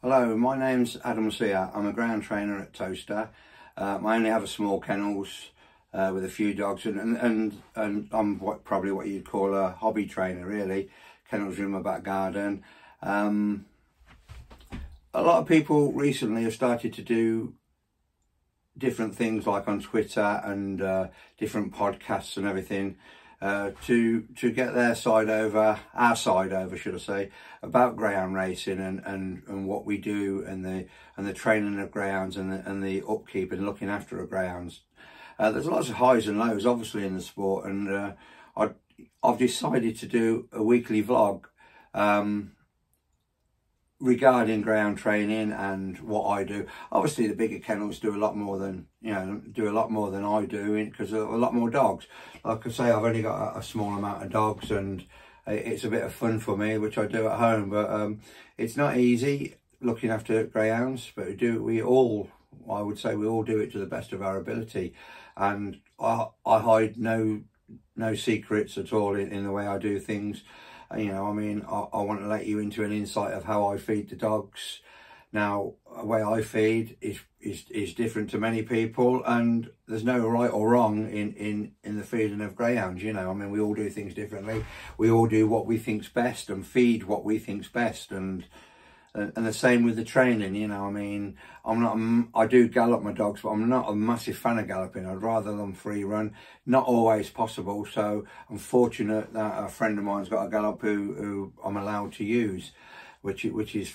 Hello, my name's Adam Sear. I'm a ground trainer at Toaster. I only have a small kennels with a few dogs, and I'm probably what you'd call a hobby trainer, really. Kennels in my back garden. A lot of people recently have started to do different things, like on Twitter and different podcasts and everything, to get their side over, our side over, should I say, about greyhound racing and what we do, and the training of greyhounds and the upkeep and looking after the greyhounds. There's lots of highs and lows, obviously, in the sport, and I've decided to do a weekly vlog regarding greyhound training and what I do. Obviously, the bigger kennels do a lot more than I do, because there are a lot more dogs. Like I say, I've only got a small amount of dogs, and it's a bit of fun for me, which I do at home. But it's not easy looking after greyhounds, but we all do it to the best of our ability, and I hide no secrets at all in the way I do things. You know, I mean, I want to let you into an insight of how I feed the dogs. Now, the way I feed is different to many people, and there's no right or wrong in the feeding of greyhounds. You know, I mean, we all do things differently. We all do what we think's best and feed what we think's best, and the same with the training. You know, I mean, I do gallop my dogs, but I'm not a massive fan of galloping. I'd rather them free run. Not always possible, so I'm fortunate that a friend of mine's got a gallop who I'm allowed to use, which is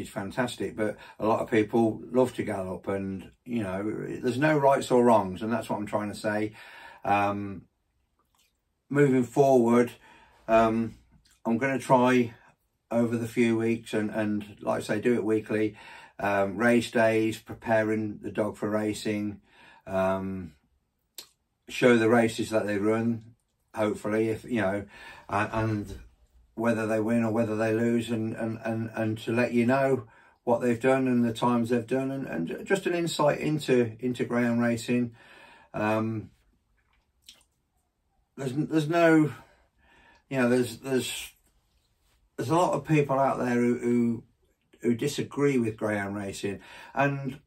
fantastic. But a lot of people love to gallop, and you know, there's no rights or wrongs, and that's what I'm trying to say. Moving forward, I'm going to try over the few weeks and like I say, do it weekly. Race days, preparing the dog for racing, show the races that they run, hopefully, if you know, and whether they win or whether they lose, and to let you know what they've done and the times they've done, and just an insight into greyhound racing. There's no, you know, there's a lot of people out there who disagree with greyhound racing, and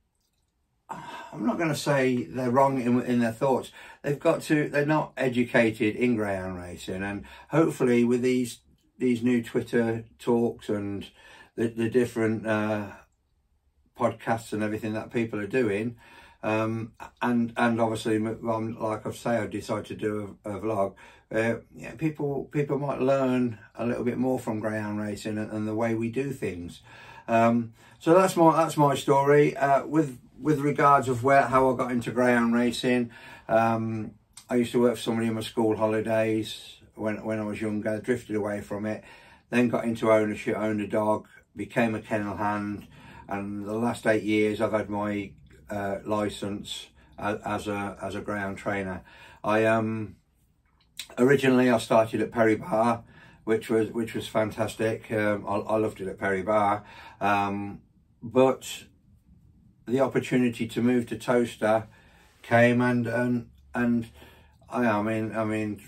I'm not going to say they're wrong in their thoughts. They're not educated in greyhound racing, and hopefully with these new Twitter talks and the different podcasts and everything that people are doing, and obviously, like I say, I decided to do a vlog. Yeah, people might learn a little bit more from greyhound racing and the way we do things. So that's my story. With regards of how I got into greyhound racing, I used to work for somebody in my school holidays when I was younger. Drifted away from it, then got into ownership, owned a dog, became a kennel hand, and the last 8 years I've had my license as a greyhound trainer. Originally I started at Perry Bar, which was fantastic. I loved it at Perry Bar, but the opportunity to move to Toaster came, and I mean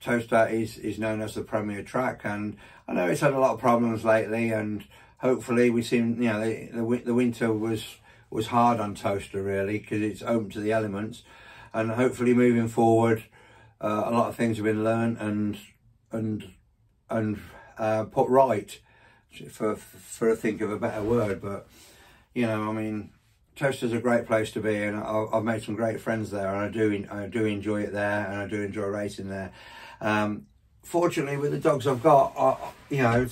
Toaster is known as the premier track, and I know it's had a lot of problems lately, and hopefully we seem, you know, the winter was hard on Toaster, really, because it's open to the elements, and hopefully moving forward, a lot of things have been learned and put right, for a think of a better word. But you know, I mean, Toaster's a great place to be, and I've made some great friends there, and I do enjoy it there, and I do enjoy racing there. Fortunately, with the dogs I've got, you know,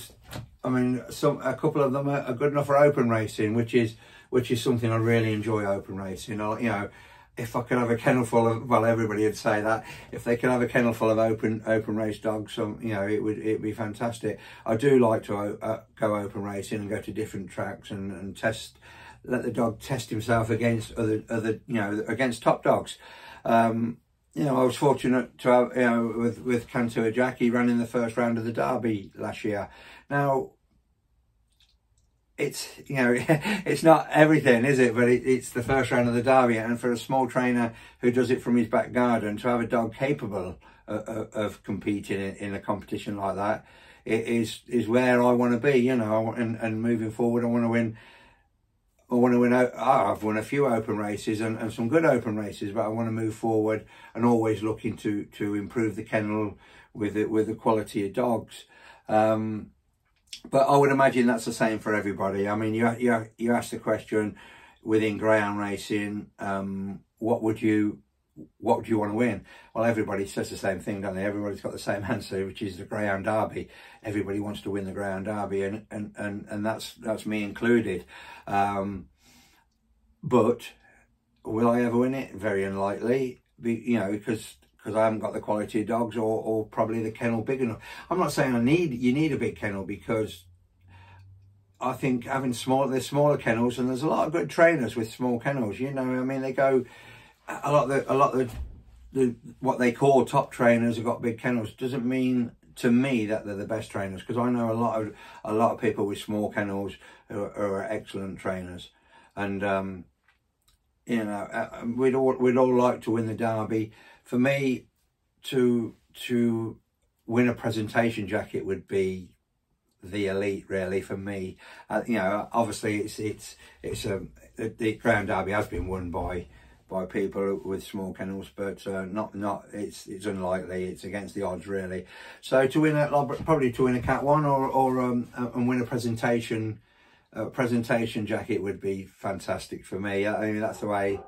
I mean, a couple of them are good enough for open racing, which is something I really enjoy. Open racing, you know, if I could have a kennel full of, well, everybody would say that, if they could have a kennel full of open race dogs, you know, it'd be fantastic. I do like to go open racing and go to different tracks and test, let the dog test himself against other you know, against top dogs. You know, I was fortunate to have, you know, with Cantua Jack, he ran in the first round of the Derby last year. Now, it's, you know, it's not everything, is it? But it's the first round of the Derby, and for a small trainer who does it from his back garden, to have a dog capable of competing in a competition like that is where I want to be, you know. And moving forward, I want to win. I've won a few open races and some good open races, but I want to move forward and always looking to improve the kennel with the quality of dogs. But I would imagine that's the same for everybody. I mean, you asked the question within greyhound racing, what would you want to win? Well, everybody says the same thing, don't they? Everybody's got the same answer, which is the Greyhound Derby. Everybody wants to win the Greyhound Derby, and that's me included. But will I ever win it? Very unlikely, you know, because I haven't got the quality of dogs or probably the kennel big enough. I'm not saying you need a big kennel, because I think having there's smaller kennels, and there's a lot of good trainers with small kennels, you know. I mean, they go, a lot of the what they call top trainers have got big kennels. Doesn't mean to me that they're the best trainers, because I know a lot of people with small kennels who are excellent trainers. And you know, we'd all like to win the Derby. For me, to win a presentation jacket would be the elite, really, for me. You know, obviously the Greyhound Derby has been won by people with small kennels, but it's unlikely. It's against the odds, really. So to win probably to win a Cat.1 or and win a presentation jacket would be fantastic for me. I mean, that's the way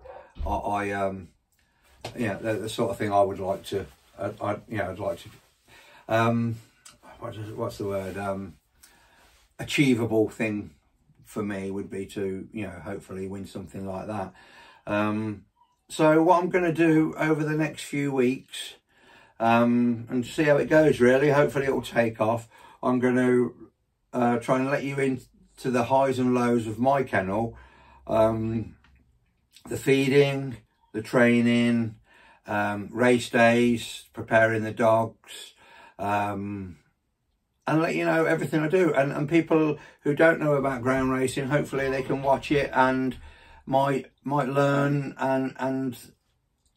yeah, the sort of thing I would like to, I'd like to, what's the word, achievable thing for me would be to, you know, hopefully win something like that. So what I'm going to do over the next few weeks, and see how it goes, really, hopefully it will take off. I'm going to try and let you into the highs and lows of my kennel, the feeding, the training, race days, preparing the dogs, and let you know everything I do. And people who don't know about ground racing, hopefully they can watch it and might learn and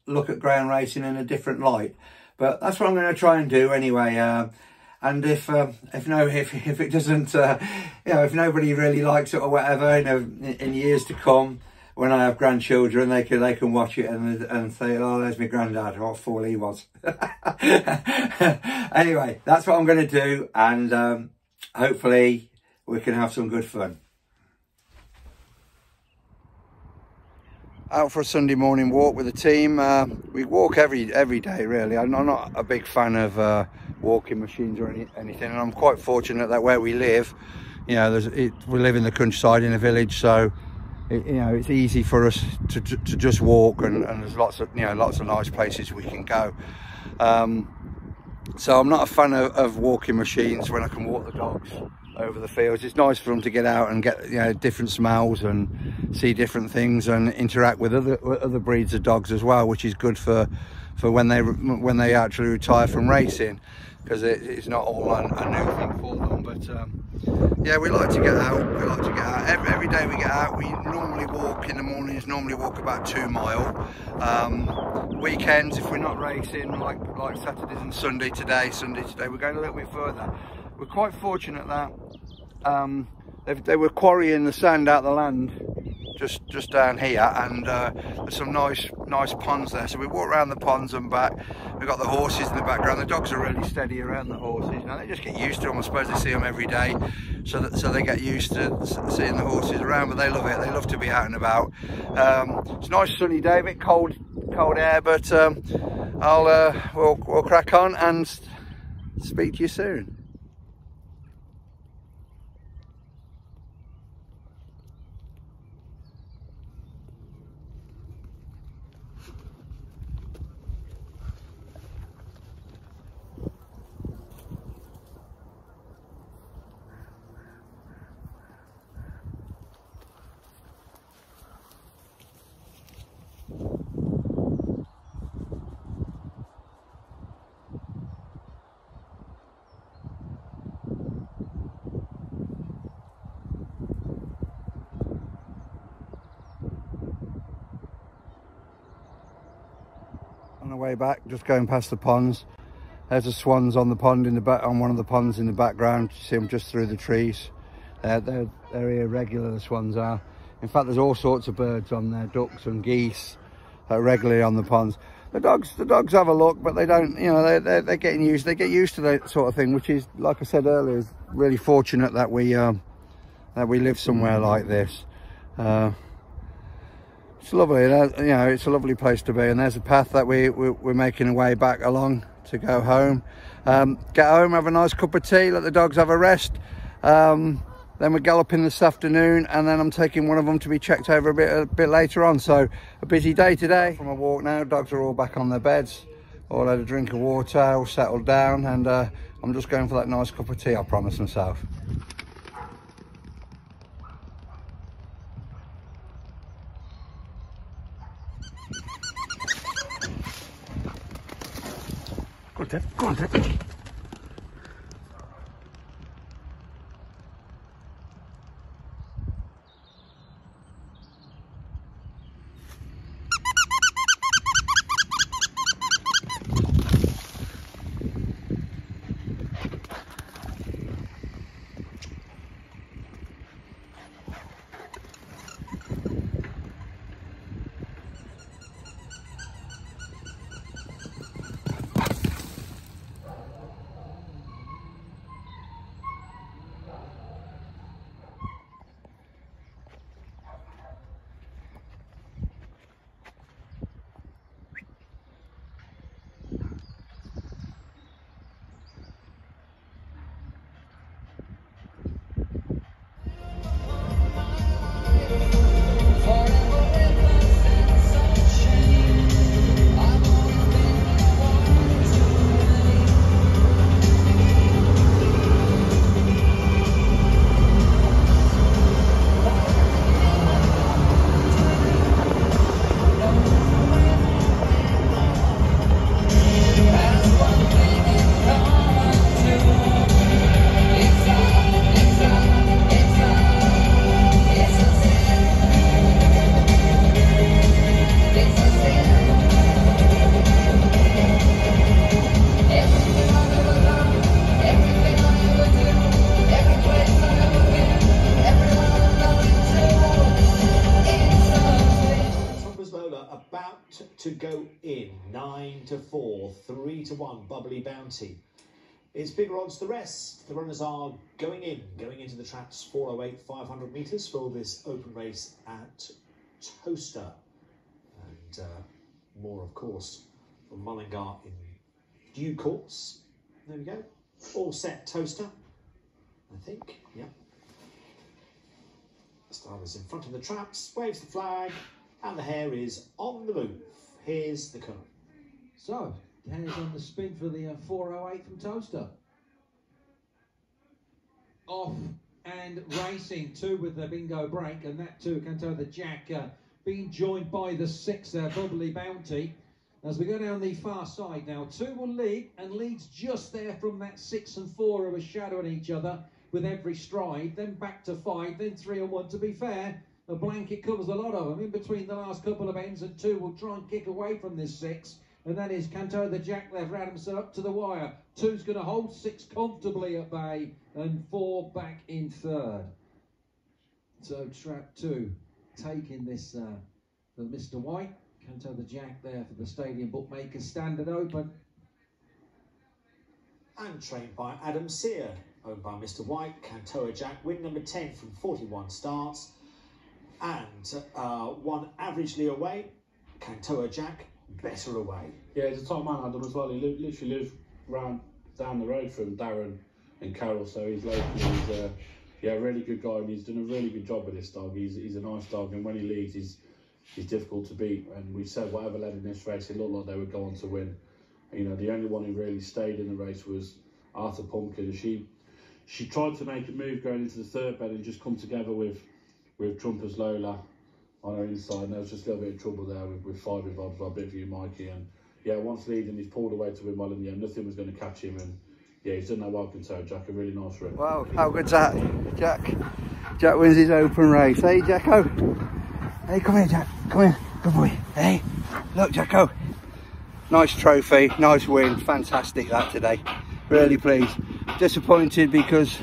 look at ground racing in a different light. But that's what I'm going to try and do anyway. And if it doesn't, you know, if nobody really likes it or whatever, you know, in years to come, when I have grandchildren, they can watch it and say, oh, there's my granddad, what a fool he was. Anyway, that's what I'm going to do, and hopefully we can have some good fun. Out for a Sunday morning walk with the team. We walk every day, really. I'm not a big fan of walking machines or anything, and I'm quite fortunate that where we live, you know, we live in the countryside in a village, so you know, it's easy for us to just walk, and there's lots of nice places we can go. So I'm not a fan of walking machines when I can walk the dogs over the fields. It's nice for them to get out and get, you know, different smells and see different things and interact with other breeds of dogs as well, which is good for when they actually retire from racing, because it's not all a new thing for them. But yeah, we like to get out. Every day we get out. We normally walk in the mornings. Normally walk about 2 miles. Weekends, if we're not racing, like Saturdays and Sunday today, we're going a little bit further. We're quite fortunate that they were quarrying the sand out of the land just down here, and there's some nice ponds there, so we walk around the ponds and back. We've got the horses in the background. The dogs are really steady around the horses. Now they just get used to them. I suppose they see them every day, so they get used to seeing the horses around, but they love it. They love to be out and about. It's a nice sunny day, a bit cold air, but we'll crack on and speak to you soon. On the way back, just going past the ponds, There's the swans on the pond in the back, on one of the ponds in the background. You see them just through the trees. They're here regular, the swans are. In fact, there's all sorts of birds on there, ducks and geese, regularly on the ponds. The dogs have a look, but they don't, you know, they're getting used. They get used to that sort of thing, which is, like I said earlier, is really fortunate that we live somewhere like this. It's lovely, you know, it's a lovely place to be. And there's a path that we're making our way back along to go home. Get home, have a nice cup of tea, let the dogs have a rest. Then we're galloping this afternoon, and then I'm taking one of them to be checked over a bit later on. So a busy day today. From a walk now, dogs are all back on their beds, all had a drink of water, all settled down, and I'm just going for that nice cup of tea I promised myself. Go on, Dad. Go on, Dad. To go in 9-4, 3-1, Bubbly Bounty. It's bigger odds the rest. The runners are going into the traps 4:08, 500 metres for this open race at Toaster. And more, of course, from Mullingar in due course. There we go. All set, Toaster, I think. Yeah. The starter's in front of the traps, waves the flag, and the hare is on the move. Here's the colour. So, hare's on the spin for the 4:08 from Toaster. Off and racing, 2 with the bingo break, and that 2 Canto the Jack being joined by the 6 there, Bubbly Bounty. As we go down the far side now, 2 will lead, and leads just there from that 6 and 4 who are shadowing each other with every stride, then back to 5, then 3 and 1. To be fair, a blanket covers a lot of them. In between the last couple of ends, and 2 will try and kick away from this 6. And that is Canto the Jack. They've ran himself up to the wire. 2's going to hold 6 comfortably at bay, and 4 back in third. So trap 2 taking this for Mr. White. Canto the Jack there for the Stadium Bookmakers Standard Open. And trained by Adam Sear, owned by Mr. White. Canto Jack, win number 10 from 41 starts. And 1 averagely away. Canto Jack, better away. Yeah, he's a top man, Adam, as well. He literally lives round down the road from Darren and Carol, so he's local. He's a really good guy, and he's done a really good job with this dog. He's a nice dog, and when he leads, he's difficult to beat. And we said whatever led in this race, it looked like they would go on to win. You know, the only one who really stayed in the race was Arthur Pumpkin. She tried to make a move going into the third bed and just come together with Trumpers Lola on her inside, and there was just a little bit of trouble there with 5 involved, a bit for you, Mikey. And yeah, once leading, he's pulled away to win well in the end. Nothing was going to catch him, and yeah, he's done that well, Canto Jack. A really nice run. Wow, how good's that, Jack? Jack wins his open race. Hey, Jacko. Hey, come here, Jack. Come here. Good boy. Hey, look, Jacko. Nice trophy, nice win, fantastic that today. Really pleased. Disappointed because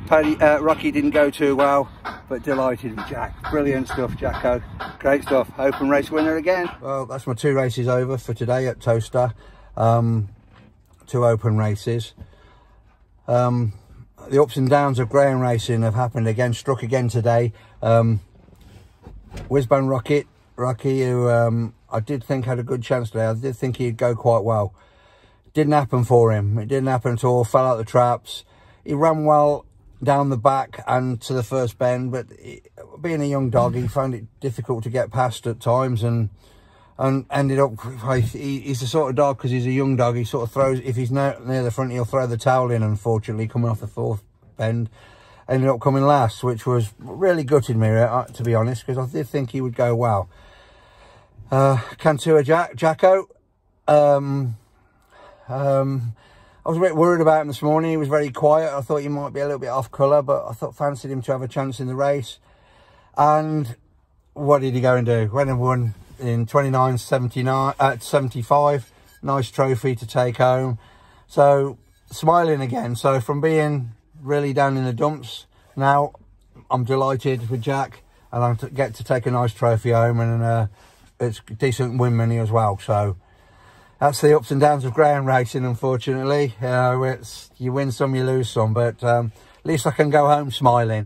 Rocky didn't go too well, but delighted with Jack. Brilliant stuff, Jacko. Great stuff. Open race winner again. Well, that's my 2 races over for today at Toaster. 2 open races. The ups and downs of greyhound racing have happened again, struck again today. Whizbang Rocky, who I did think had a good chance today. I did think he'd go quite well. Didn't happen for him. It didn't happen at all. Fell out the traps. He ran well down the back and to the first bend, but being a young dog, he found it difficult to get past at times, and ended up, he's the sort of dog, because he's a young dog, he sort of throws, if he's near the front, he'll throw the towel in, unfortunately, coming off the 4th bend. Ended up coming last, which was really gutted me, to be honest, because I did think he would go well. Cantua Jacko, I was a bit worried about him this morning. He was very quiet. I thought he might be a little bit off colour, but I fancied him to have a chance in the race. And what did he go and do? Went and won in 29.75. Nice trophy to take home. So smiling again. So from being really down in the dumps, now I'm delighted with Jack, and I get to take a nice trophy home, and it's decent win money as well. So that's the ups and downs of greyhound racing, unfortunately. You win some, you lose some, but at least I can go home smiling.